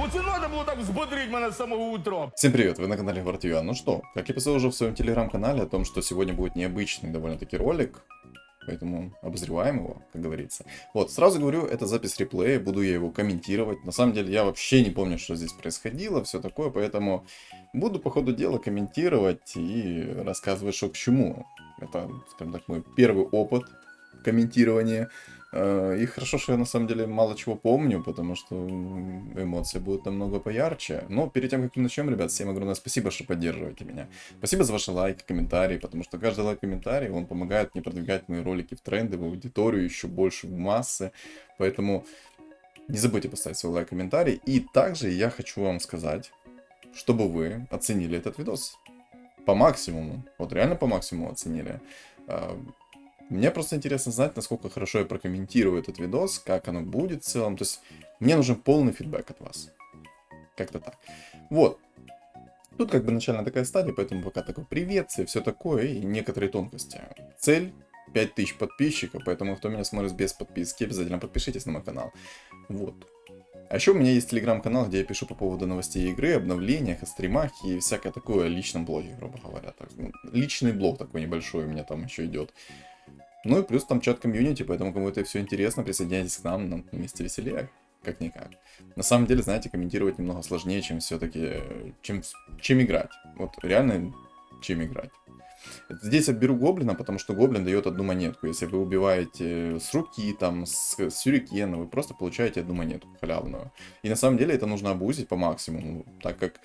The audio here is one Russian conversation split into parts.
Оце надо було так взбодрить мене з самого утра. Всем привет, вы на канале Вартьюа. Ну что, как я писал уже в своем телеграм-канале о том, что сегодня будет необычный довольно-таки ролик, поэтому обозреваем его, как говорится. Вот, сразу говорю, это запись реплея, буду я его комментировать. На самом деле я вообще не помню, что здесь происходило, все такое, поэтому буду по ходу дела комментировать и рассказывать, что к чему. Это, скажем так, мой первый опыт комментирования. И хорошо, что я на самом деле мало чего помню, потому что эмоции будут намного поярче. Но перед тем, как мы начнем, ребят, всем огромное спасибо, что поддерживаете меня. Спасибо за ваши лайки, комментарии, потому что каждый лайк, комментарий, он помогает мне продвигать мои ролики в тренды, в аудиторию, еще больше в массы. Поэтому не забудьте поставить свой лайк, комментарий. И также я хочу вам сказать, чтобы вы оценили этот видос по максимуму. Вот реально по максимуму оценили. Мне просто интересно знать, насколько хорошо я прокомментирую этот видос, как оно будет в целом. То есть мне нужен полный фидбэк от вас. Как-то так. Вот. Тут как бы начальная такая стадия, поэтому пока такой приветствие, все такое и некоторые тонкости. Цель 5000 подписчиков, поэтому кто меня смотрит без подписки, обязательно подпишитесь на мой канал. Вот. А еще у меня есть телеграм-канал, где я пишу по поводу новостей игры, обновлениях, о стримах и всякое такое о личном блоге, грубо говоря. Так, личный блог такой небольшой у меня там еще идет. Ну и плюс там чат комьюнити, поэтому кому это все интересно, присоединяйтесь к нам, нам вместе веселее, как-никак. На самом деле, знаете, комментировать немного сложнее, чем все-таки, чем играть. Вот реально, чем играть. Здесь я беру гоблина, потому что гоблин дает одну монетку. Если вы убиваете с руки, там, с сюрикена, вы просто получаете одну монетку халявную. И на самом деле это нужно обузить по максимуму, так как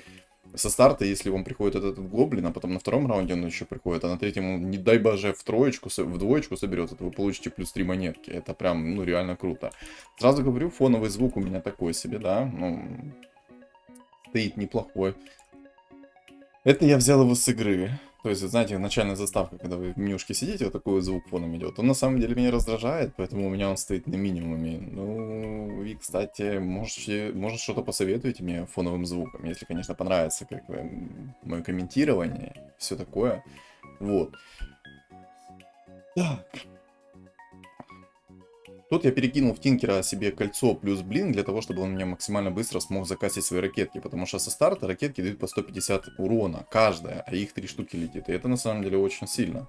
со старта, если вам приходит этот гоблин, а потом на втором раунде он еще приходит, а на третьем, не дай боже, в двоечку соберется, то вы получите плюс 3 монетки. Это прям, ну, реально круто. Сразу говорю, фоновый звук у меня такой себе, да, ну, стоит неплохой. Это я взял его с игры. То есть, знаете, начальная заставка, когда вы в менюшке сидите, вот такой вот звук фоном идет. Он на самом деле меня раздражает, поэтому у меня он стоит на минимуме. Ну, и, кстати, может что-то посоветуете мне фоновым звуком, если, конечно, понравится как бы мое комментирование, все такое. Вот. Так. Тут я перекинул в Тинкера себе кольцо плюс блин, для того, чтобы он меня максимально быстро смог закастить свои ракетки. Потому что со старта ракетки дают по 150 урона каждая, а их 3 штуки летит. И это на самом деле очень сильно.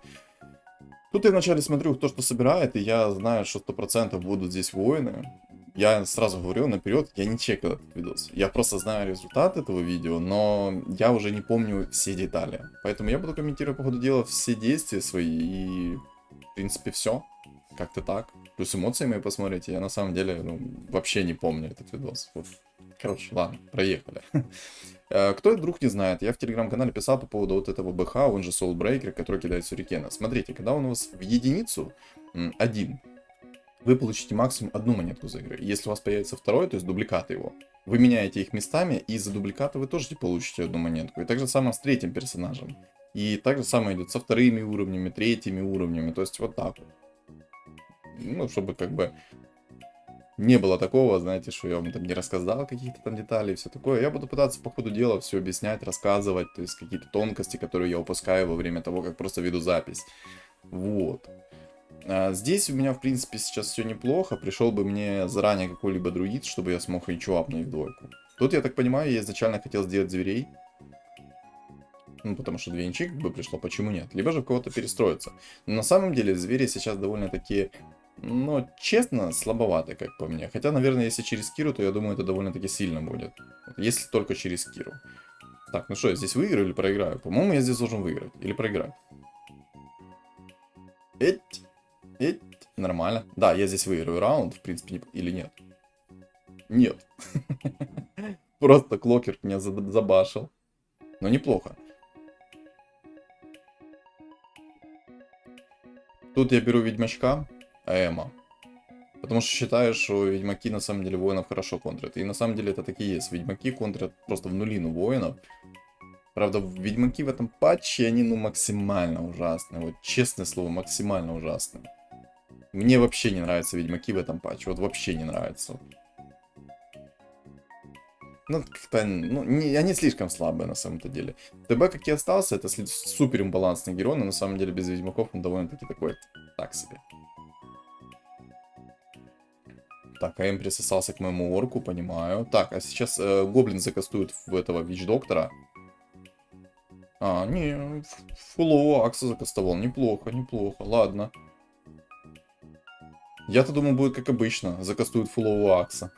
Тут я вначале смотрю, кто что собирает, и я знаю, что 100% будут здесь воины. Я сразу говорю наперед, я не чекал этот видос. Я просто знаю результат этого видео, но я уже не помню все детали. Поэтому я буду комментировать по ходу дела все действия свои и, в принципе, все. Как-то так. Плюс эмоции мои посмотрите, я на самом деле вообще не помню этот видос. Вот. Короче, ладно, проехали. Кто вдруг не знает, я в телеграм-канале писал по поводу вот этого БХ, он же Soulbreaker, который кидает сюрикена. Смотрите, когда он у вас в единицу, один, вы получите максимум одну монетку за игры. Если у вас появится второй, то есть дубликаты его, вы меняете их местами, и за дубликаты вы тоже получите одну монетку. И так же самое с третьим персонажем. И так же самое идет со вторыми уровнями, третьими уровнями, то есть вот так вот. Ну, чтобы как бы не было такого, знаете, что я вам там не рассказал какие-то там детали и все такое. Я буду пытаться по ходу дела все объяснять, рассказывать, то есть какие-то тонкости, которые я упускаю во время того, как просто веду запись. Вот. Здесь у меня, в принципе, сейчас все неплохо. Пришел бы мне заранее какой-либо друид, чтобы я смог еще апнуть в двойку. Тут, я так понимаю, я изначально хотел сделать зверей. Ну, потому что двойничек бы пришло, почему нет? Либо же в кого-то перестроиться. Но на самом деле звери сейчас довольно-таки, ну, честно, слабоваты, как по мне. Хотя, наверное, если через Киру, то я думаю, это довольно-таки сильно будет. Если только через Киру. Так, ну что, я здесь выиграю или проиграю? По-моему, я здесь должен выиграть. Или проиграть. Эть. Нормально. Да, я здесь выиграю раунд, в принципе, или нет? Нет. Просто Клокер меня забашил. Но неплохо. Тут я беру ведьмачка, Эма. Потому что считаю, что ведьмаки на самом деле воинов хорошо контрят. И на самом деле это так и есть. Ведьмаки контрят просто в нулину воинов. Правда, ведьмаки в этом патче, они ну максимально ужасные. Вот честное слово, максимально ужасные. Мне вообще не нравятся ведьмаки в этом патче. Вот вообще не нравится. Ну, как-то, ну, они слишком слабые на самом-то деле. ТБ, как и остался, это супер имбалансный герой, но на самом деле без ведьмаков он довольно-таки такой, так себе. Так, АМ присосался к моему орку, понимаю. Так, а сейчас гоблин закастует в этого вич-доктора. А, не, фулового акса закастовал. Неплохо, неплохо. Ладно. Я-то думал, будет как обычно. Закастует фулового акса.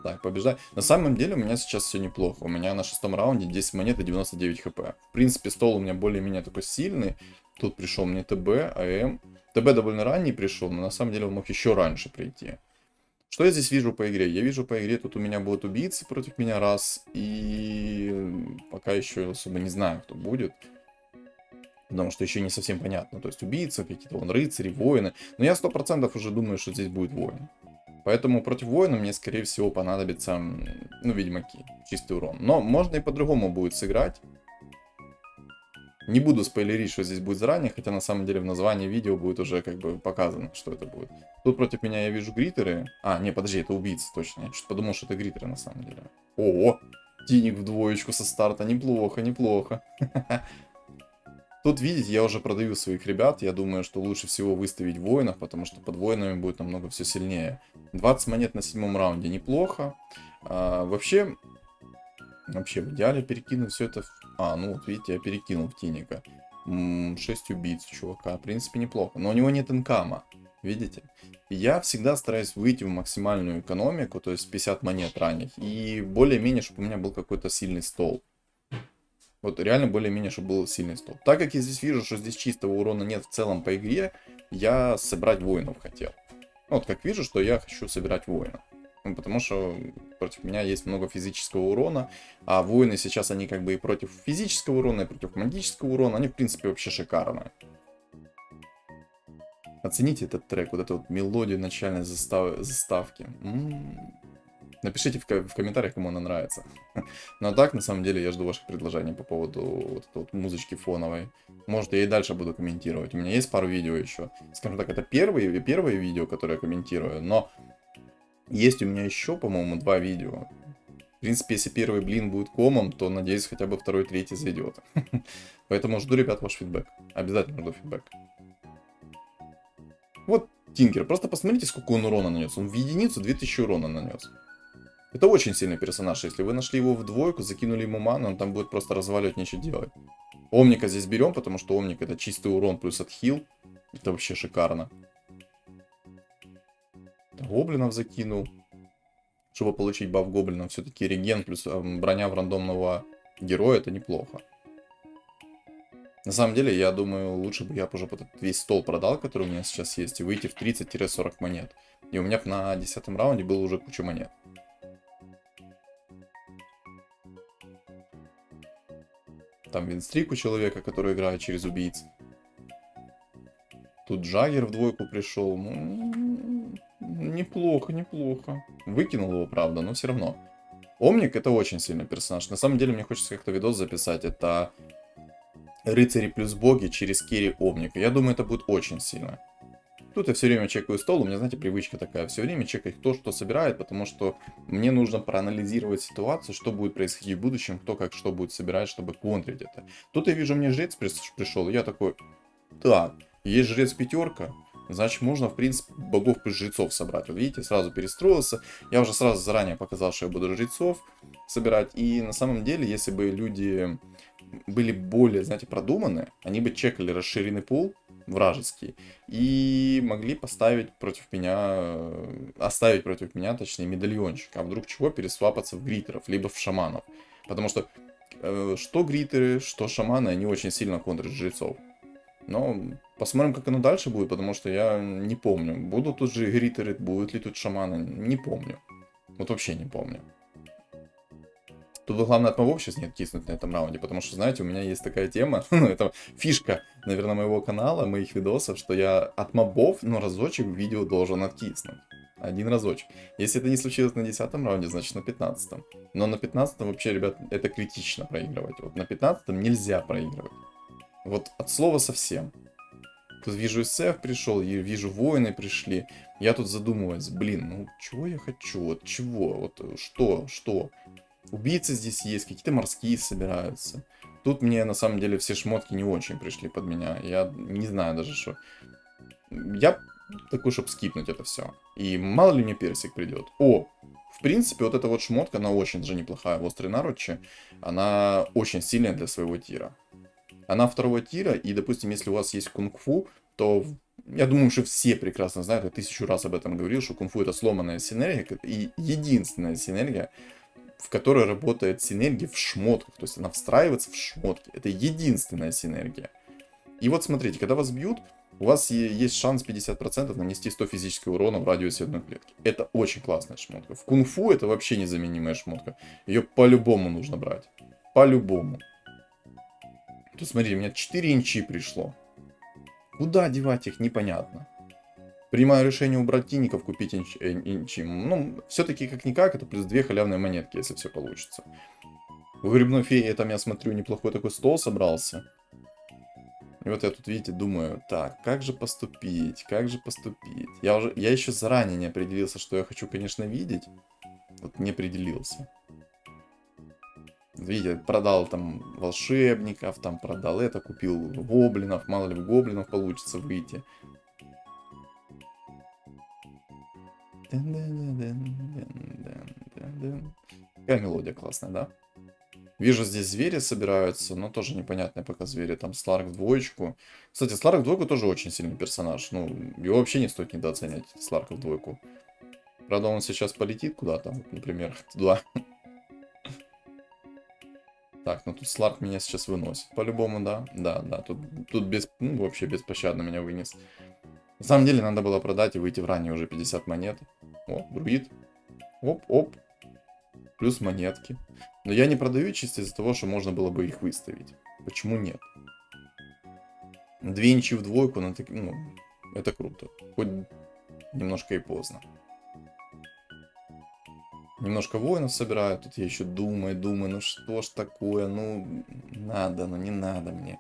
Так, побеждай. На самом деле у меня сейчас все неплохо. У меня на 6-м раунде 10 монет и 99 хп. В принципе, стол у меня более-менее такой сильный. Тут пришел мне ТБ, АМ. ТБ довольно ранний пришел, но на самом деле он мог еще раньше прийти. Что я здесь вижу по игре? Я вижу по игре, тут у меня будут убийцы против меня раз. И пока еще особо не знаю, кто будет. Потому что еще не совсем понятно. То есть убийцы, какие-то вон рыцари, воины. Но я 100% уже думаю, что здесь будет воин. Поэтому против воина мне, скорее всего, понадобится, ну, ведьмаки, чистый урон. Но можно и по-другому будет сыграть. Не буду спойлерить, что здесь будет заранее, хотя на самом деле в названии видео будет уже как бы показано, что это будет. Тут против меня я вижу гритеры. А, не, подожди, это убийцы, точно. Я чуть подумал, что это гритеры на самом деле. О, Тиник в двоечку со старта. Неплохо, неплохо. Тут, видите, я уже продаю своих ребят. Я думаю, что лучше всего выставить воинов, потому что под воинами будет намного все сильнее. 20 монет на 7-м раунде неплохо. Вообще, в идеале перекинуть все это... А, ну вот видите, я перекинул в Тиника. 6 убийц у чувака. В принципе, неплохо. Но у него нет инкама. Видите? Я всегда стараюсь выйти в максимальную экономику, то есть 50 монет ранних. И более-менее, чтобы у меня был какой-то сильный стол. Вот реально более-менее, чтобы был сильный стол. Так как я здесь вижу, что здесь чистого урона нет в целом по игре, я собрать воинов хотел. Вот как вижу, что я хочу собирать воинов. Ну, потому что против меня есть много физического урона, а воины сейчас, они как бы и против физического урона, и против магического урона, они в принципе вообще шикарные. Оцените этот трек, вот эту вот мелодию начальной заставки. Напишите в комментариях, кому она нравится. Ну а так, на самом деле, я жду ваших предложений по поводу вот этой вот музычки фоновой. Может, я и дальше буду комментировать. У меня есть пару видео еще. Скажем так, это первое видео, которое я комментирую. Но есть у меня еще, по-моему, 2 видео. В принципе, если первый блин будет комом, то, надеюсь, хотя бы второй, третий зайдет. Поэтому жду, ребят, ваш фидбэк. Обязательно жду фидбэк. Вот Тинкер. Просто посмотрите, сколько он урона нанес. Он в единицу 2000 урона нанес. Это очень сильный персонаж. Если вы нашли его в двойку, закинули ему ману, он там будет просто разваливать, нечего делать. Омника здесь берем, потому что Омник это чистый урон плюс отхил. Это вообще шикарно. Гоблинов закинул. Чтобы получить баф гоблинов. Все-таки реген плюс броня в рандомного героя это неплохо. На самом деле, я думаю, лучше бы я уже этот весь стол продал, который у меня сейчас есть, и выйти в 30-40 монет. И у меня на 10-м раунде было уже куча монет. Там винстрик у человека, который играет через убийц. Тут Джаггер в двойку пришел. Ну, неплохо, неплохо. Выкинул его, правда, но все равно. Омник это очень сильный персонаж. На самом деле, мне хочется как-то видос записать. Это рыцари плюс боги через керри Омника. Я думаю, это будет очень сильно. Тут я все время чекаю стол, у меня, знаете, привычка такая, все время чекать кто что собирает, потому что мне нужно проанализировать ситуацию, что будет происходить в будущем, кто как что будет собирать, чтобы контрить это. Тут я вижу, мне жрец пришел, я такой, так, есть жрец пятерка, значит можно, в принципе, богов плюс жрецов собрать. Вот видите, сразу перестроился, я уже сразу заранее показал, что я буду жрецов собирать, и на самом деле, если бы люди были более, знаете, продуманы, они бы чекали расширенный пул, вражеский, и могли поставить против меня, оставить против меня, точнее, медальончик, а вдруг чего пересвапаться в гритеров, либо в шаманов, потому что что гритеры, что шаманы, они очень сильно контрят жрецов. Но посмотрим, как оно дальше будет, потому что я не помню, будут тут же гритеры, будут ли тут шаманы, не помню, вот вообще не помню. Тут главное от мобов сейчас не откиснуть на этом раунде, потому что, знаете, у меня есть такая тема, ну, это фишка, наверное, моего канала, моих видосов, что я от мобов, ну, разочек в видео должен откиснуть. Один разочек. Если это не случилось на 10-м раунде, значит на 15-м. Но на 15-м вообще, ребят, это критично проигрывать. Вот на 15-м нельзя проигрывать. Вот от слова совсем. Тут вижу СФ пришел, вижу воины пришли. Я тут задумываюсь, блин, ну, чего я хочу, вот чего, вот что? Убийцы здесь есть, какие-то морские собираются. Тут мне на самом деле все шмотки не очень пришли под меня. Я не знаю даже что. Я такой, чтобы скипнуть это все. И мало ли мне персик придет. О, в принципе, вот эта вот шмотка, она очень же неплохая в острой наруче. Она очень сильная для своего тира. Она второго тира, и, допустим, если у вас есть кунг-фу, то я думаю, что все прекрасно знают, я 1000 раз об этом говорил, что кунг-фу это сломанная синергия, и единственная синергия, в которой работает синергия в шмотках, то есть она встраивается в шмотки. Это единственная синергия. И вот смотрите, когда вас бьют, у вас есть шанс 50% нанести 100 физического урона в радиусе одной клетки. Это очень классная шмотка. В кунг-фу это вообще незаменимая шмотка. Ее по-любому нужно брать. По-любому. Тут смотрите, у меня 4 инчи пришло. Куда девать их, непонятно. Принимаю решение убрать тиников, купить инчи. Ну, все-таки как-никак, это плюс 2 халявные монетки, если все получится. У грибной феи, там я смотрю, неплохой такой стол собрался. И вот я тут, видите, думаю, так, как же поступить, как же поступить. Я еще заранее не определился, что я хочу, конечно, видеть. Вот не определился. Видите, продал там волшебников, там продал это, купил гоблинов. Мало ли в гоблинов получится выйти. Какая мелодия классная, да? Вижу, здесь звери собираются, но тоже непонятные пока звери. Там Сларк в двоечку. Кстати, Сларк в двойку тоже очень сильный персонаж. Ну, его вообще не стоит недооценять, Сларка в двойку. Правда, он сейчас полетит куда-то, например, туда. Так, ну тут Сларк меня сейчас выносит. По-любому, да. Да, тут без, ну, вообще беспощадно меня вынес. На самом деле, надо было продать и выйти в ранее уже 50 монет. О, друид. Оп-оп. Плюс монетки. Но я не продаю чисто из-за того, что можно было бы их выставить. Почему нет? 2 инчи в двойку, ну, это круто. Хоть немножко и поздно. Немножко воинов собираю. Тут я еще думаю, ну что ж такое, ну надо, ну не надо мне.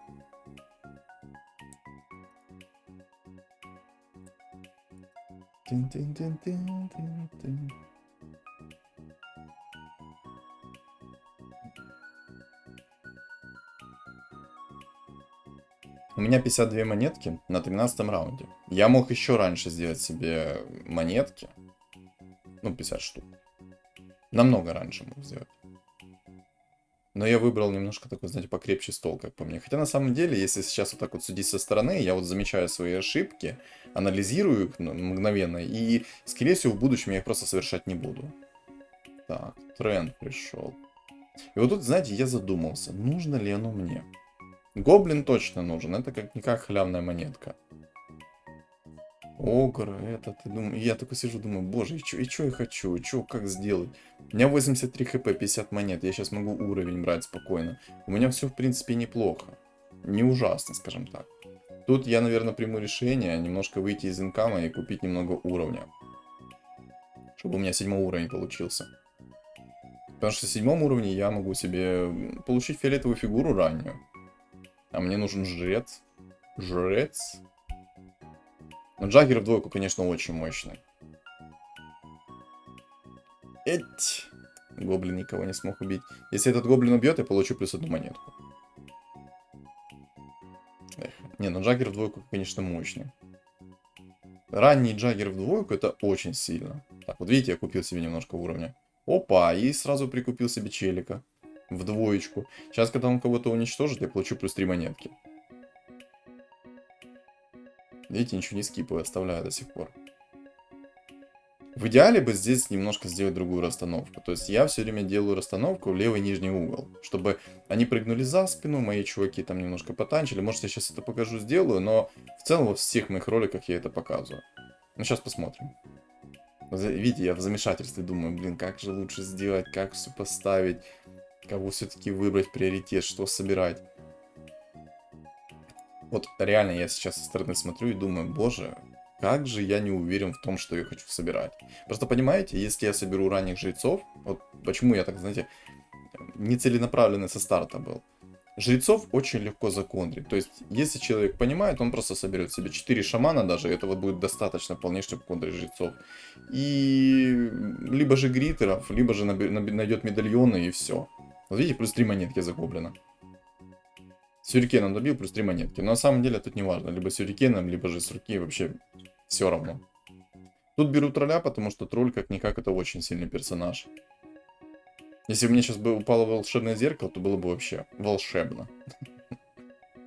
У меня 52 монетки на 13 раунде. Я мог еще раньше сделать себе монетки. Ну, 50 штук. Намного раньше мог сделать. Но я выбрал немножко такой, знаете, покрепче стол, как по мне. Хотя на самом деле, если сейчас вот так вот судить со стороны, я вот замечаю свои ошибки, анализирую их мгновенно, и, скорее всего, в будущем я их просто совершать не буду. Так, тренд пришел. И вот тут, знаете, я задумался, нужно ли оно мне. Гоблин точно нужен, это как-никак халявная монетка. Огр, это, ты думаю, я такой сижу, думаю, боже, и чё я хочу, и чё, как сделать? У меня 83 хп, 50 монет, я сейчас могу уровень брать спокойно. У меня все, в принципе, неплохо. Не ужасно, скажем так. Тут я, наверное, приму решение немножко выйти из инкама и купить немного уровня. Чтобы у меня 7 уровень получился. Потому что в 7 уровне я могу себе получить фиолетовую фигуру раннюю. А мне нужен жрец. Жрец. Но Джаггер в двойку, конечно, очень мощный. Эть. Гоблин никого не смог убить. Если этот гоблин убьет, я получу плюс 1 монетку. Эх. Не, ну Джаггер в двойку, конечно, мощный. Ранний Джаггер в двойку это очень сильно. Так, вот видите, я купил себе немножко уровня. Опа, и сразу прикупил себе челика. В двоечку. Сейчас, когда он кого-то уничтожит, я получу плюс 3 монетки. Видите, ничего не скипаю, оставляю до сих пор. В идеале бы здесь немножко сделать другую расстановку. То есть я все время делаю расстановку в левый нижний угол. Чтобы они прыгнули за спину, мои чуваки там немножко потанчили. Может, я сейчас это покажу, сделаю, но в целом во всех моих роликах я это показываю. Ну, сейчас посмотрим. Видите, я в замешательстве думаю, блин, как же лучше сделать, как все поставить, кого все-таки выбрать приоритет, что собирать. Вот реально я сейчас со стороны смотрю и думаю, боже, как же я не уверен в том, что я хочу собирать. Просто понимаете, если я соберу ранних жрецов, вот почему я так, знаете, нецеленаправленный со старта был. Жрецов очень легко законтрить. То есть, если человек понимает, он просто соберет себе 4 шамана даже, этого будет достаточно вполне, чтобы контрить жрецов. И либо же гритеров, либо же найдет медальоны и все. Вот видите, плюс 3 монетки за гоблина. Сюрикеном добил, плюс 3 монетки. Но на самом деле тут не важно. Либо сюрикеном, либо же с руки, вообще все равно. Тут беру тролля, потому что тролль как-никак это очень сильный персонаж. Если бы мне сейчас бы упало волшебное зеркало, то было бы вообще волшебно.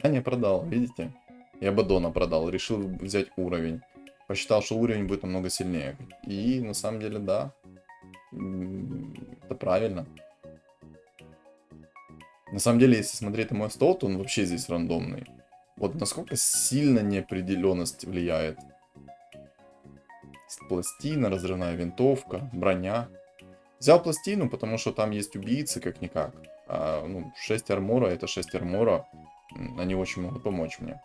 А не продал, видите? Я Бадона продал, решил взять уровень. Посчитал, что уровень будет намного сильнее. И на самом деле, да. Это правильно. На самом деле, если смотреть на мой стол, то он вообще здесь рандомный. Вот насколько сильно неопределенность влияет. Пластина, разрывная винтовка, броня. Взял пластину, потому что там есть убийцы, как-никак. А, ну, 6 армора, это 6 армора. Они очень могут помочь мне.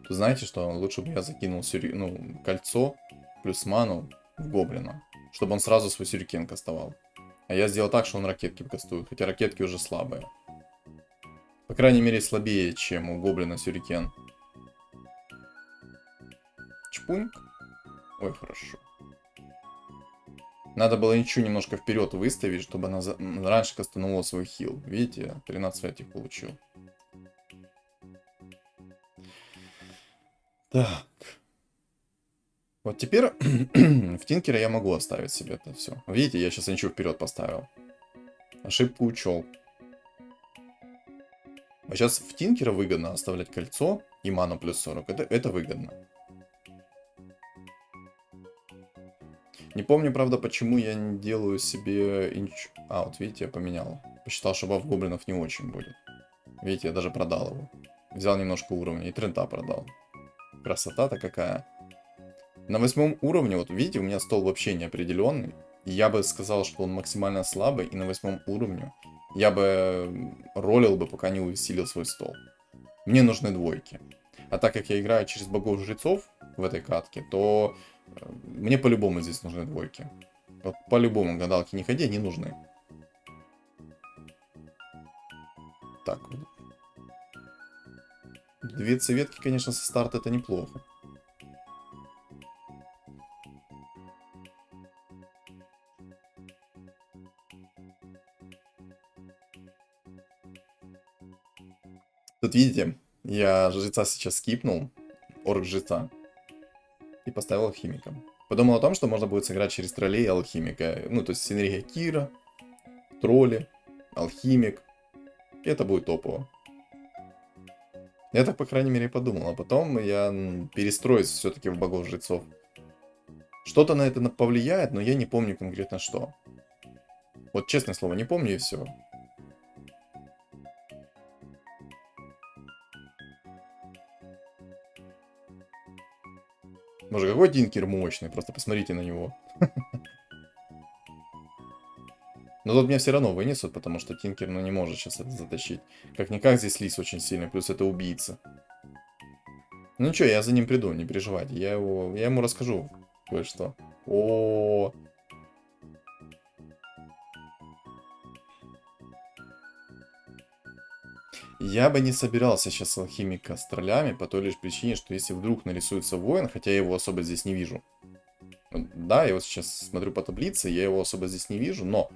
То знаете что, лучше бы я закинул кольцо плюс ману в гоблина. Чтобы он сразу свой сюрикен кастовал. А я сделал так, что он ракетки кастует. Хотя ракетки уже слабые. По крайней мере слабее, чем у гоблина сюрикен. Чпуньк. Ой, хорошо. Надо было ничего немножко вперед выставить, чтобы она раньше кастанула свой хил. Видите, 13 этих получил. Так. Вот теперь в Тинкера я могу оставить себе это все. Видите, я сейчас ничего вперед поставил. Ошибку учел. А сейчас в Тинкера выгодно оставлять кольцо и ману плюс 40. Это выгодно. Не помню, правда, почему я не делаю себе... А, вот видите, я поменял. Посчитал, что баф гоблинов не очень будет. Видите, я даже продал его. Взял немножко уровня и Трента продал. Красота-то какая. На 8 уровне, вот видите, у меня стол вообще неопределенный. Я бы сказал, что он максимально слабый. И на 8 уровне я бы ролил бы, пока не усилил свой стол. Мне нужны двойки. А так как я играю через богов-жрецов в этой катке, то мне по-любому здесь нужны двойки. Вот по-любому гадалки не ходи, они нужны. Так. 2 цветки, конечно, со старта это неплохо. Тут видите, я жреца сейчас скипнул, орг жреца, и поставил алхимика. Подумал о том, что можно будет сыграть через троллей и алхимика. Ну, то есть синергия Кира, тролли, алхимик. И это будет топово. Я так, по крайней мере, подумал. А потом я перестроюсь все-таки в богов-жрецов. Что-то на это повлияет, но я не помню конкретно что. Вот честное слово, не помню и все. Боже, какой Тинкер мощный, просто посмотрите на него. Но тут меня все равно вынесут, потому что Тинкер не может сейчас это затащить. Как-никак здесь лис очень сильный, плюс это убийца. Ну ничего, я за ним приду, не переживайте. Я ему расскажу кое-что. О, я бы не собирался сейчас алхимика с троллями по той лишь причине, что если вдруг нарисуется воин, хотя я его особо здесь не вижу. Да, я вот сейчас смотрю по таблице, я его особо здесь не вижу, но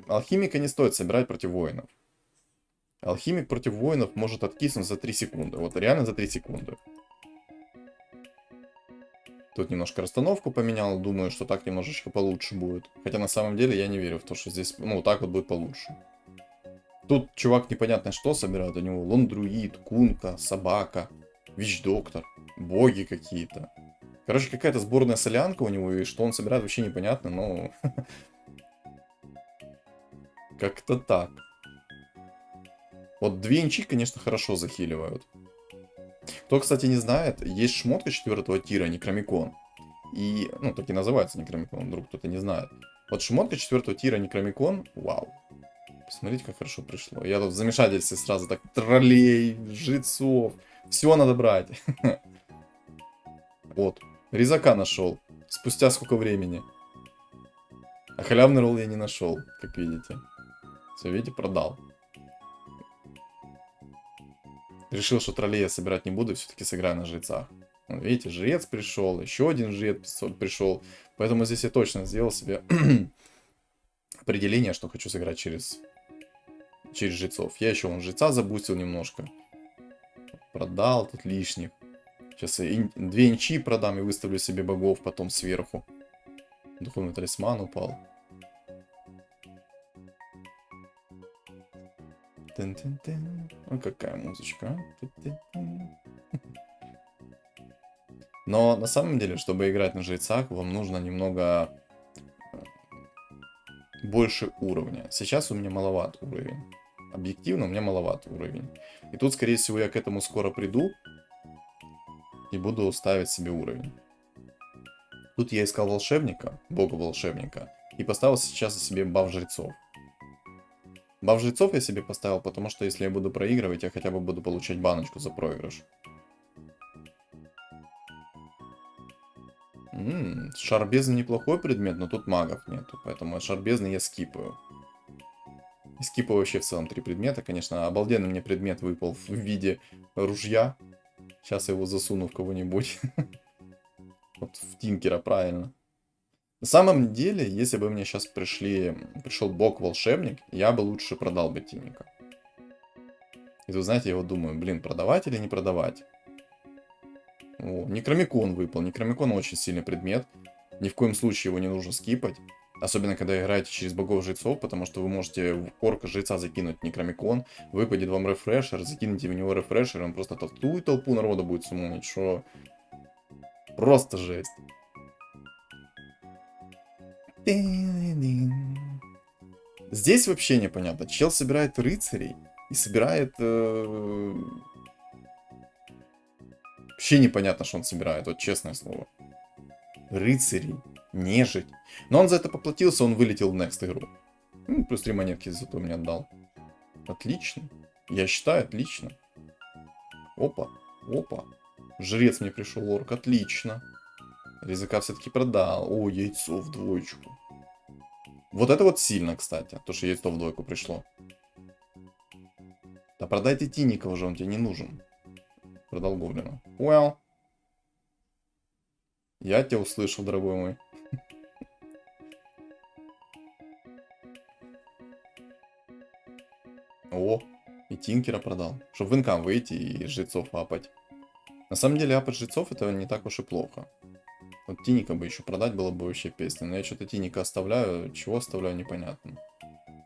алхимика не стоит собирать против воинов. Алхимик против воинов может откиснуть за 3 секунды. Вот реально за 3 секунды. Тут немножко расстановку поменял. Думаю, что так немножечко получше будет. Хотя на самом деле я не верю в то, что здесь, ну, так вот будет получше. Тут чувак непонятно что собирает. У него лондруид, кунка, собака, вич-доктор, боги какие-то. Короче, какая-то сборная солянка у него. И что он собирает, вообще непонятно, но... Как-то так. Вот 2 инчи, конечно, хорошо захиливают. Кто, кстати, не знает, есть шмотка 4-го тира, Некромикон. И, ну, так и называется Некромикон, вдруг кто-то не знает. Вот шмотка 4-го тира Некромикон, вау. Посмотрите, как хорошо пришло. Я тут в замешательстве сразу так, троллей, жрецов, все надо брать. Вот, резака нашел. Спустя сколько времени. А халявный ролл я не нашел, как видите. Все, видите, продал. Решил, что троллей я собирать не буду, все-таки сыграю на жрецах. Вот, видите, жрец пришел, еще один жрец пришел. Поэтому здесь я точно сделал себе определение, что хочу сыграть через жрецов. Я еще вон жреца забустил немножко. Продал тут лишних. Сейчас я 2 инчи продам и выставлю себе богов потом сверху. Духовный талисман упал. Тын-тын-тын. Ну какая музычка, а? Тын-тын-тын. Но на самом деле, чтобы играть на жрецах, вам нужно немного больше уровня. Сейчас у меня маловат уровень. Объективно у меня маловат уровень. И тут, скорее всего, я к этому скоро приду. И буду ставить себе уровень. Тут я искал волшебника, бога-волшебника. И поставил сейчас себе баф жрецов. Баф жрецов я себе поставил, потому что если я буду проигрывать, я хотя бы буду получать баночку за проигрыш. Шар бездны неплохой предмет, но тут магов нету. Поэтому шар бездны я скипаю. И скипаю вообще в целом 3 предмета. Конечно, обалденный мне предмет выпал в виде ружья. Сейчас я его засуну в кого-нибудь. Вот в Тинкера, правильно. На самом деле, если бы мне сейчас пришел бог-волшебник, я бы лучше продал бы Тиника. И тут, знаете, я вот думаю, блин, продавать или не продавать? О, Некромикон выпал. Некромикон очень сильный предмет. Ни в коем случае его не нужно скипать. Особенно, когда играете через богов-жрецов, потому что вы можете в орка-жреца закинуть Некромикон, выпадет вам рефрешер, закинете в него рефрешер, и он просто толпу народа будет суммонить, что... Просто жесть. Здесь вообще непонятно. Чел собирает рыцарей и собирает... Вообще непонятно, что он собирает, вот честное слово. Рыцарей, нежить. Но он за это поплатился, он вылетел в next игру. Ну, плюс 3 монетки зато мне отдал. Отлично. Я считаю, отлично. Опа, опа. Жрец мне пришел, орк, отлично. Резака все-таки продал. О, яйцо в двоечку. Вот это вот сильно, кстати, то, что яйцо в двойку пришло. Да продайте Тиника уже, он тебе не нужен. Продал гоблина. Well. Я тебя услышал, дорогой мой. О, и Тинкера продал. Чтобы в инкам выйти и жрецов апать. На самом деле апать жрецов это не так уж и плохо. Вот Тиника бы еще продать было бы вообще песня. Но я что-то Тиника оставляю. Чего оставляю, непонятно.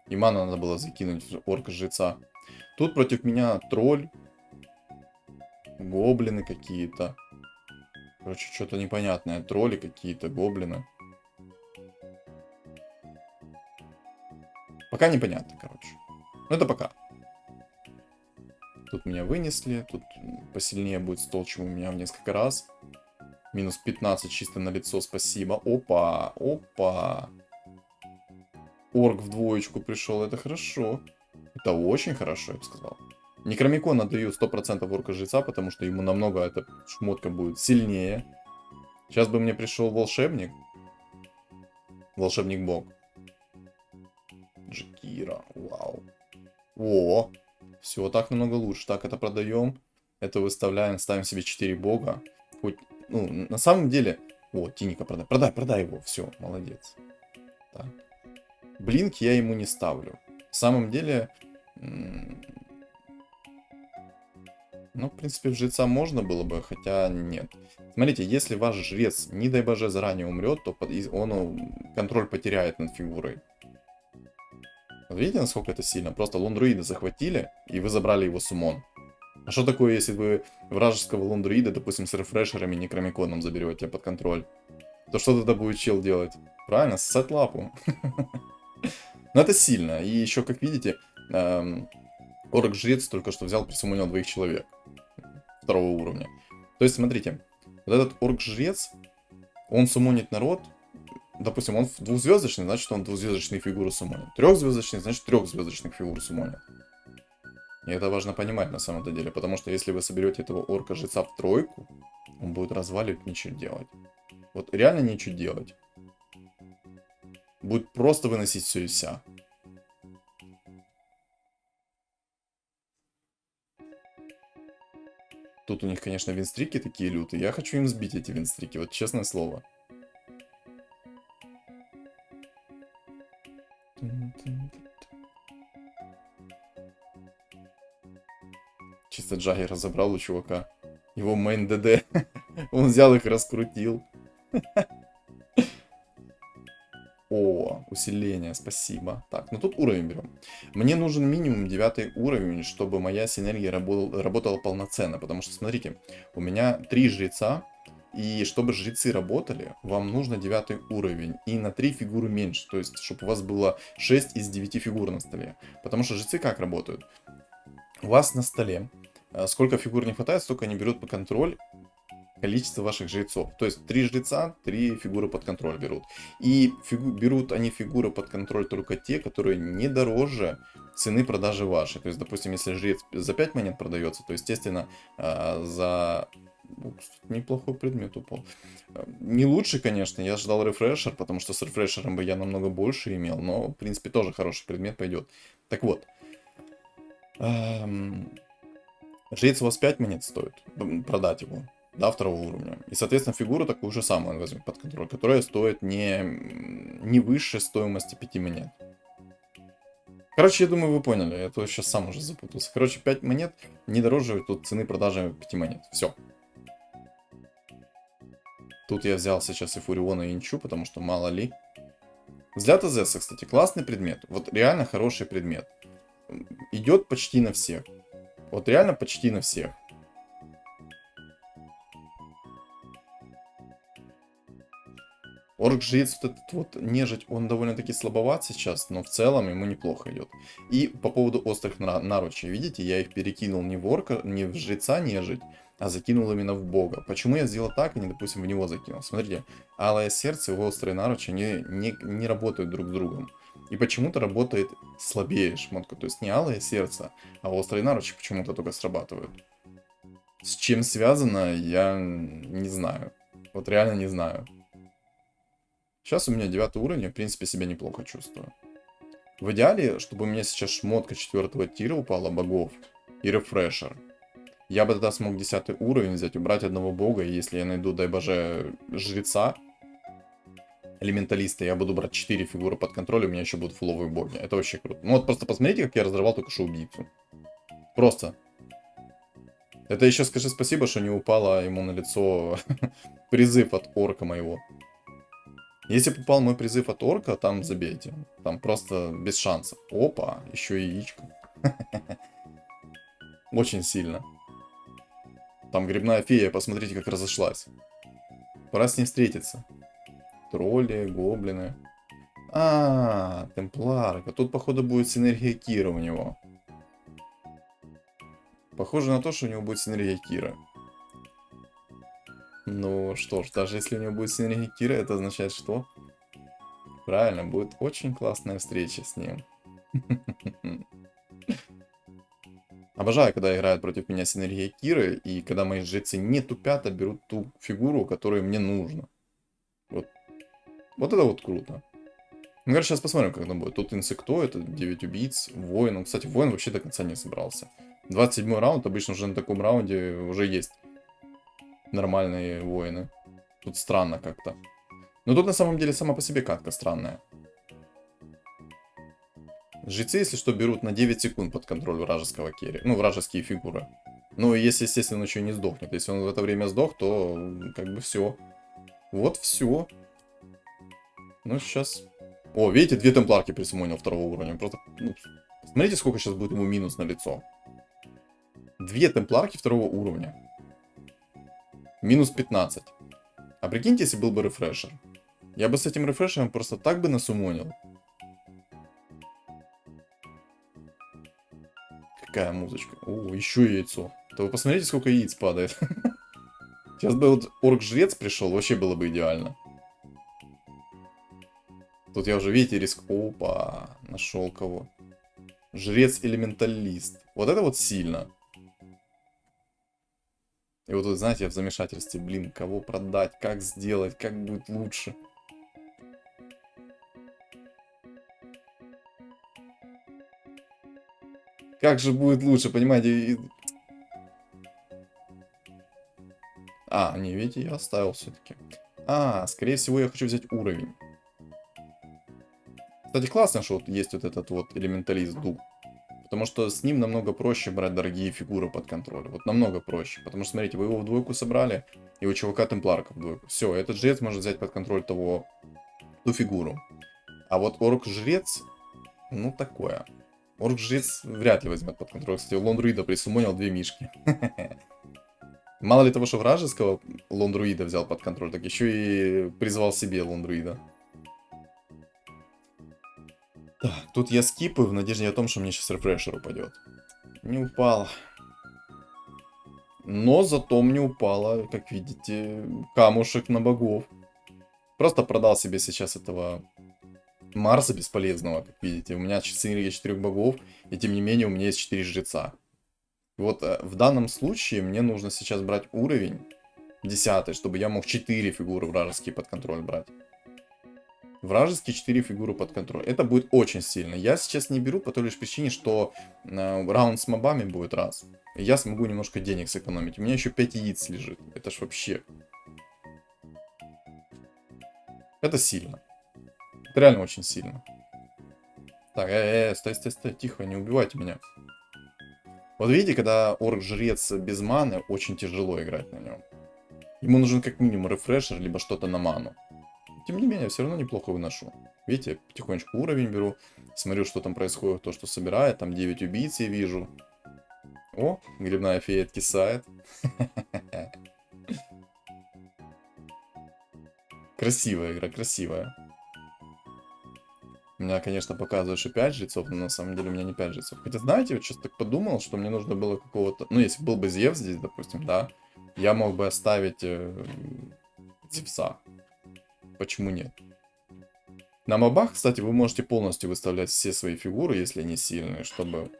И ману надо было закинуть в орка жреца. Тут против меня тролль. Гоблины какие-то. Короче, что-то непонятное. Тролли какие-то, гоблины. Пока непонятно, короче. Ну это пока. Тут меня вынесли. Тут посильнее будет стол, чем у меня в несколько раз. Минус 15 чисто на лицо, спасибо. Опа, опа. Орк в двоечку пришел, это хорошо. Это очень хорошо, я бы сказал. Некромикон отдаю 100% орка-жреца, потому что ему намного эта шмотка будет сильнее. Сейчас бы мне пришел волшебник. Волшебник-бог. Джекира, вау. О, все так намного лучше. Так, это продаем. Это выставляем, ставим себе 4 бога. Хоть, ну, на самом деле... О, Тиника продай. Продай его. Все, молодец. Так. Блинк я ему не ставлю. На самом деле... Ну, в принципе, в жреца можно было бы, хотя нет. Смотрите, если ваш жрец, не дай боже, заранее умрет, то он контроль потеряет над фигурой. Вот видите, насколько это сильно? Просто лундруида захватили, и вы забрали его суммон. А что такое, если вы вражеского лундруида, допустим, с рефрешерами и некромиконом заберете под контроль? То что тогда будет чел делать? Правильно, ссать лапу. Но это сильно. И еще, как видите, орк-жрец только что взял, присуммонил 2 человек. 2-го уровня. То есть, смотрите, вот этот орк-жрец, он суммонит народ. Допустим, он 2-звездочный, значит, он 2-звездочные фигуры суммонит. 3-звездочный, значит, 3-звездочных фигур суммонит. И это важно понимать на самом-то деле, потому что если вы соберете этого орка-жреца в тройку, он будет разваливать, ничего делать. Вот реально ничего делать. Будет просто выносить все и вся. Тут у них, конечно, винстрики такие лютые. Я хочу им сбить эти винстрики, вот честное слово. Чисто Джаггера забрал у чувака. Его мейн ДД. Он взял их, раскрутил. О, усиление, спасибо. Так, ну тут уровень берем. Мне нужен минимум 9 уровень, чтобы моя синергия работала полноценно. Потому что, смотрите, у меня 3 жреца. И чтобы жрецы работали, вам нужно 9 уровень. И на 3 фигуры меньше. То есть, чтобы у вас было 6 из 9 фигур на столе. Потому что жрецы как работают? У вас на столе сколько фигур не хватает, столько они берут под контроль количество ваших жрецов. То есть 3 жреца, 3 фигуры под контроль берут. И берут они фигуры под контроль только те, которые не дороже цены продажи вашей. То есть, допустим, если жрец за 5 монет продается, то, естественно, за... Неплохой предмет упал. Не лучше, конечно, я ждал рефрешер, потому что с рефрешером бы я намного больше имел, но, в принципе, тоже хороший предмет пойдет. Так вот. Жрец у вас 5 монет стоит, продать его, до 2 уровня. И, соответственно, фигуру такую же самую он возьмет под контроль, которая стоит не выше стоимости 5 монет. Короче, я думаю, вы поняли, я то сейчас сам уже запутался. Короче, 5 монет не дороже тут цены продажи 5 монет. Все. Тут я взял сейчас и Фуриона, и Инчу, потому что мало ли. Взгляд Азеса, кстати, классный предмет. Вот реально хороший предмет. Идет почти на всех. Вот реально почти на всех. Орк-жрец, вот этот вот нежить, он довольно-таки слабоват сейчас, но в целом ему неплохо идет. И по поводу острых наручей, видите, я их перекинул не в орка, не в жреца нежить, а закинул именно в бога. Почему я сделал так, а не, допустим, в него закинул? Смотрите, алое сердце и острые наручи не работают друг с другом. И почему-то работает слабее шмотка. То есть не алое сердце, а острые наручи почему-то только срабатывают. С чем связано, я не знаю. Вот реально не знаю. Сейчас у меня 9 уровень, я в принципе себя неплохо чувствую. В идеале, чтобы у меня сейчас шмотка 4 тира упала богов и рефрешер. Я бы тогда смог 10 уровень взять, убрать одного бога, и если я найду, дай боже, жреца, элементалиста, я буду брать 4 фигуры под контроль, у меня еще будут фуловые боги. Это вообще круто. Ну вот просто посмотрите, как я разорвал только что убийцу. Просто. Это еще скажи спасибо, что не упало ему на лицо призыв от орка моего. Если бы упал мой призыв от орка, там забейте. Там просто без шансов. Опа, еще и яичко. Очень сильно. Там грибная фея, посмотрите, как разошлась. Пора с ним встретиться. Тролли, гоблины. Темпларка. Тут, походу, будет синергия Кира у него. Похоже на то, что у него будет синергия Кира. Ну что ж, даже если у него будет синергия Кира, это означает что? Правильно, будет очень классная встреча с ним. Обожаю, когда играют против меня синергия Киры, и когда мои жрецы не тупят, а берут ту фигуру, которую мне нужно. Вот это вот круто. Ну, короче, сейчас посмотрим, как там будет. Тут инсекто, это 9 убийц, воин. Ну, кстати, воин вообще до конца не собрался. 27 раунд, обычно уже на таком раунде уже есть нормальные воины. Тут странно как-то. Но тут на самом деле сама по себе катка странная. Жрецы, если что, берут на 9 секунд под контроль вражеского керри. Ну, вражеские фигуры. Ну, если, естественно, еще не сдохнет. Если он в это время сдох, то как бы все. Вот все. Ну, сейчас... О, видите, 2 темпларки присумонил 2 уровня. Просто, ну, смотрите, сколько сейчас будет ему минус на лицо. 2 темпларки 2 уровня. Минус 15. А прикиньте, если был бы рефрешер. Я бы с этим рефрешером просто так бы насумонил. Какая музычка. О, еще яйцо. То вы посмотрите, сколько яиц падает. Сейчас бы вот орк-жрец пришел, вообще было бы идеально. Тут я уже, видите, риск... Опа, нашел кого. Жрец-элементалист. Вот это вот сильно. И вот тут, знаете, я в замешательстве. Блин, кого продать, как сделать, как будет лучше. Как же будет лучше, понимаете? Не, видите, я оставил все-таки. Скорее всего, я хочу взять уровень. Кстати, классно, что вот есть вот этот вот элементалист дух. Потому что с ним намного проще брать дорогие фигуры под контроль. Вот намного проще. Потому что, смотрите, вы его в двойку собрали, и у чувака темпларка в двойку. Все, этот жрец может взять под контроль ту фигуру. А вот орк-жрец, ну такое. Орк-жрец вряд ли возьмет под контроль. Кстати, лондруида присумонил 2 мишки. Мало ли того, что вражеского лондруида взял под контроль, так еще и призвал себе лондруида. Так, тут я скипаю в надежде о том, что мне сейчас рефрешер упадет. Не упал. Но зато мне упало, как видите, камушек на богов. Просто продал себе сейчас этого Марса бесполезного, как видите. У меня синергия 4 богов, и тем не менее у меня есть 4 жреца. Вот в данном случае мне нужно сейчас брать уровень 10, чтобы я мог 4 фигуры вражеские под контроль брать. Вражеские 4 фигуры под контроль. Это будет очень сильно. Я сейчас не беру по той лишь причине, что раунд с мобами будет раз. И я смогу немножко денег сэкономить. У меня еще 5 яиц лежит. Это ж вообще... Это сильно. Это реально очень сильно. Так, стой, тихо, не убивайте меня. Вот видите, когда орк-жрец без маны, очень тяжело играть на нем. Ему нужен как минимум рефрешер, либо что-то на ману. Тем не менее, все равно неплохо выношу. Видите, я потихонечку уровень беру, смотрю, что там происходит, то, что собирает. Там 9 убийц я вижу. О, грибная фея откисает. Красивая игра, красивая. У меня, конечно, показывает, что 5 жрецов, но на самом деле у меня не 5 жрецов. Хотя, знаете, вот сейчас так подумал, что мне нужно было какого-то... Ну, если был бы Зевс здесь, допустим, да, я мог бы оставить Зевса. Почему нет? На мобах, кстати, вы можете полностью выставлять все свои фигуры, если они сильные, чтобы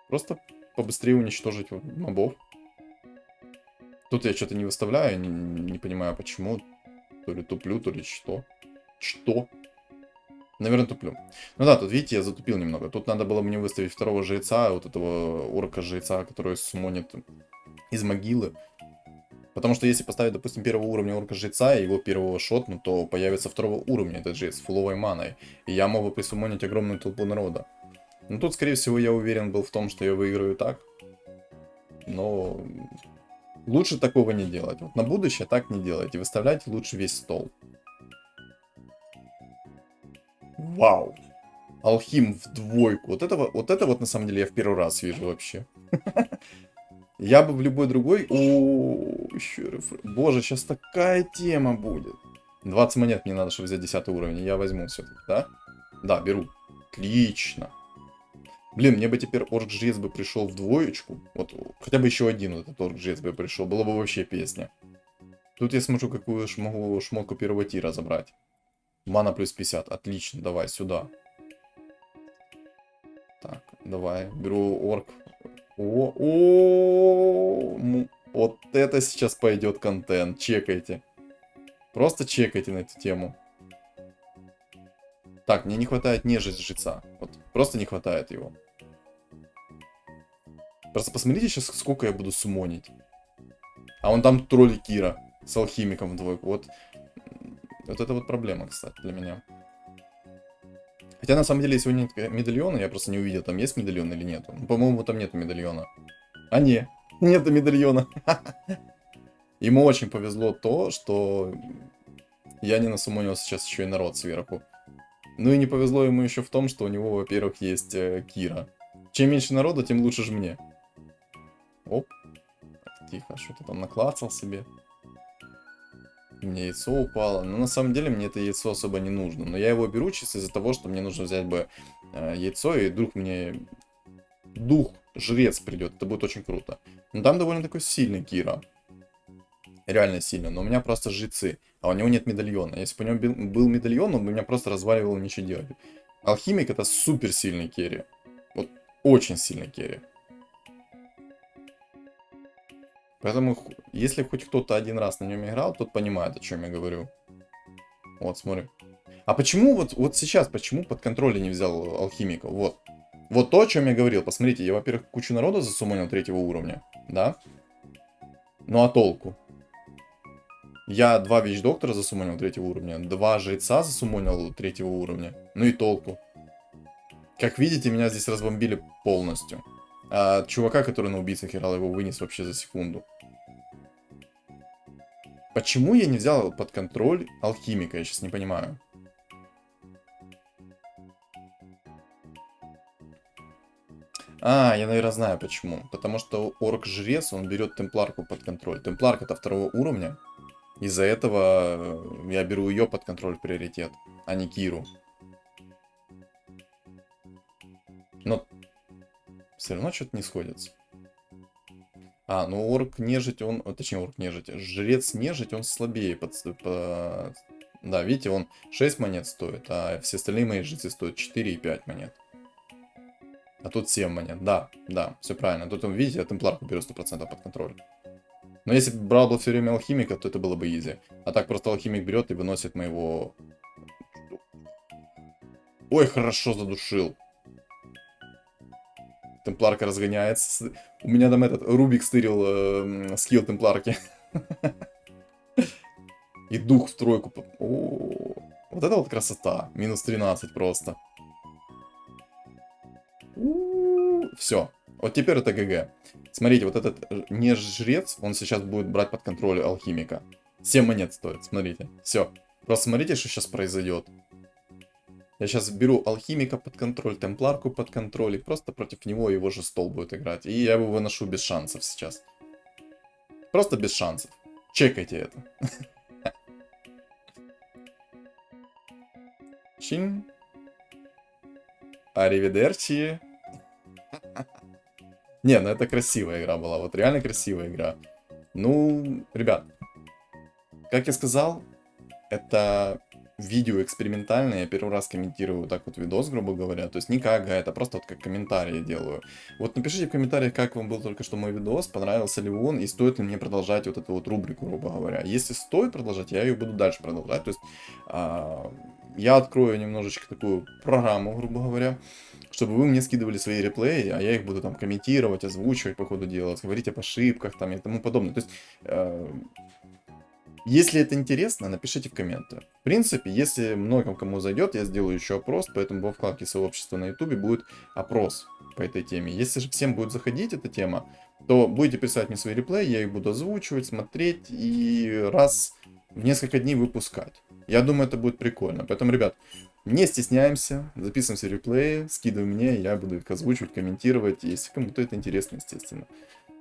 просто побыстрее уничтожить мобов. Тут я что-то не выставляю, не понимаю почему. То ли туплю, то ли что. Что? Наверное, туплю. Ну да, тут, видите, я затупил немного. Тут надо было мне выставить второго жреца, вот этого орка-жреца, который сумонит из могилы. Потому что если поставить, допустим, первого уровня орка-жреца и его первого шотну, то появится второго уровня этот жрец с фуловой маной. И я мог бы присумонить огромную толпу народа. Ну тут, скорее всего, я уверен был в том, что я выиграю так. Но лучше такого не делать. Вот на будущее так не делайте. Выставляйте лучше весь стол. Вау! Алхим в двойку. Вот это вот на самом деле я в первый раз вижу вообще. Я бы в любой другой... Боже, сейчас такая тема будет. 20 монет мне надо, чтобы взять 10 уровень. Я возьму все-таки, да? Да, беру. Отлично. Блин, мне бы теперь орк-жрец бы пришел в двоечку. Вот хотя бы еще один вот этот орк-жрец бы пришел. Было бы вообще песня. Тут я смогу какую могу шмотку первого тира забрать. Мана плюс 50. Отлично, давай сюда. Так, давай. Беру орк. Вот это сейчас пойдет контент. Чекайте. Просто чекайте на эту тему. Так, мне не хватает нежить жреца. Вот, просто не хватает его. Просто посмотрите сейчас, сколько я буду сумонить. А вон там тролли Кира с алхимиком в двойку. Вот это вот проблема, кстати, для меня. Хотя, на самом деле, если нет медальона, я просто не увидел, там есть медальон или нету. Ну, по-моему, там нету медальона. А не, нету медальона. Ему очень повезло то, что я не насумонил сейчас еще и народ сверху. Ну и не повезло ему еще в том, что у него, во-первых, есть Кира. Чем меньше народа, тем лучше же мне. Оп. Так, тихо, что-то там наклацал себе. Мне яйцо упало. Но на самом деле мне это яйцо особо не нужно. Но я его беру чисто из-за того, что мне нужно взять бы яйцо, и вдруг мне дух-жрец придет. Это будет очень круто. Но там довольно такой сильный Кира. Реально сильно. Но у меня просто жрецы. А у него нет медальона. Если бы у него был медальон, он бы меня просто разваливал, ничего делать. Алхимик это супер сильный керри. Вот очень сильный керри. Поэтому, если хоть кто-то один раз на нем играл, тот понимает, о чем я говорю. Вот, смотри. А почему вот сейчас, почему под контроль не взял алхимика? Вот. Вот то, о чем я говорил. Посмотрите, я, во-первых, кучу народа засумонил 3-го уровня. Да? Ну а толку? Я 2 вещь-доктора засумонил 3-го уровня. 2 жреца засумонил 3-го уровня. Ну и толку? Как видите, меня здесь разбомбили полностью. А чувака, который на убийцах играл, его вынес вообще за секунду. Почему я не взял под контроль алхимика, я сейчас не понимаю. А, я, наверное, знаю почему. Потому что орк-жрец, он берет темпларку под контроль. Темпларка-то второго уровня. Из-за этого я беру ее под контроль в приоритет, а не Киру. Но все равно что-то не сходится. А, ну орк-нежить, он... Точнее, орк-нежить. Жрец-нежить, он слабее. Да, видите, он 6 монет стоит, а все остальные мои жрецы стоят 4 и 5 монет. А тут 7 монет. Да, да, все правильно. Тут, видите, я темпларку беру 100% под контроль. Но если бы брал бы все время алхимика, то это было бы изи. А так просто алхимик берет и выносит моего... Ой, хорошо задушил. Темпларка разгоняется. У меня там этот Рубик стырил скилл темпларки. И дух в тройку. О, вот это вот красота. Минус 13 просто. Все. Вот теперь это ГГ. Смотрите, вот этот не жрец, он сейчас будет брать под контроль алхимика. 7 монет стоит, смотрите. Все. Просто смотрите, что сейчас произойдет. Я сейчас беру алхимика под контроль, темпларку под контроль, и просто против него его же стол будет играть. И я его выношу без шансов сейчас. Просто без шансов. Чекайте это. Чин. Аривидерчи. Не, ну это красивая игра была, вот реально красивая игра. Ну, ребят, как я сказал, это видео экспериментальное, я первый раз комментирую вот так вот видос, грубо говоря, то есть не как это просто вот как комментарии делаю. Вот напишите в комментариях, как вам был только что мой видос, понравился ли он, и стоит ли мне продолжать вот эту вот рубрику, грубо говоря. Если стоит продолжать, я ее буду дальше продолжать, то есть я открою немножечко такую программу, грубо говоря, чтобы вы мне скидывали свои реплеи, а я их буду там комментировать, озвучивать по ходу дела, говорить об ошибках там и тому подобное. То есть, если это интересно, напишите в комментах. В принципе, если многим кому зайдет, я сделаю еще опрос, поэтому во вкладке сообщества на ютубе будет опрос по этой теме. Если же всем будет заходить эта тема, то будете писать мне свои реплеи, я их буду озвучивать, смотреть и раз в несколько дней выпускать. Я думаю, это будет прикольно. Поэтому, ребят, не стесняемся, записываем все реплеи, скидывай мне, я буду их озвучивать, комментировать, если кому-то это интересно, естественно.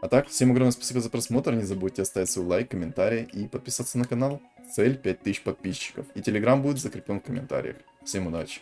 А так, всем огромное спасибо за просмотр, не забудьте оставить свой лайк, комментарий и подписаться на канал. Цель 5000 подписчиков. И телеграм будет закреплен в комментариях. Всем удачи!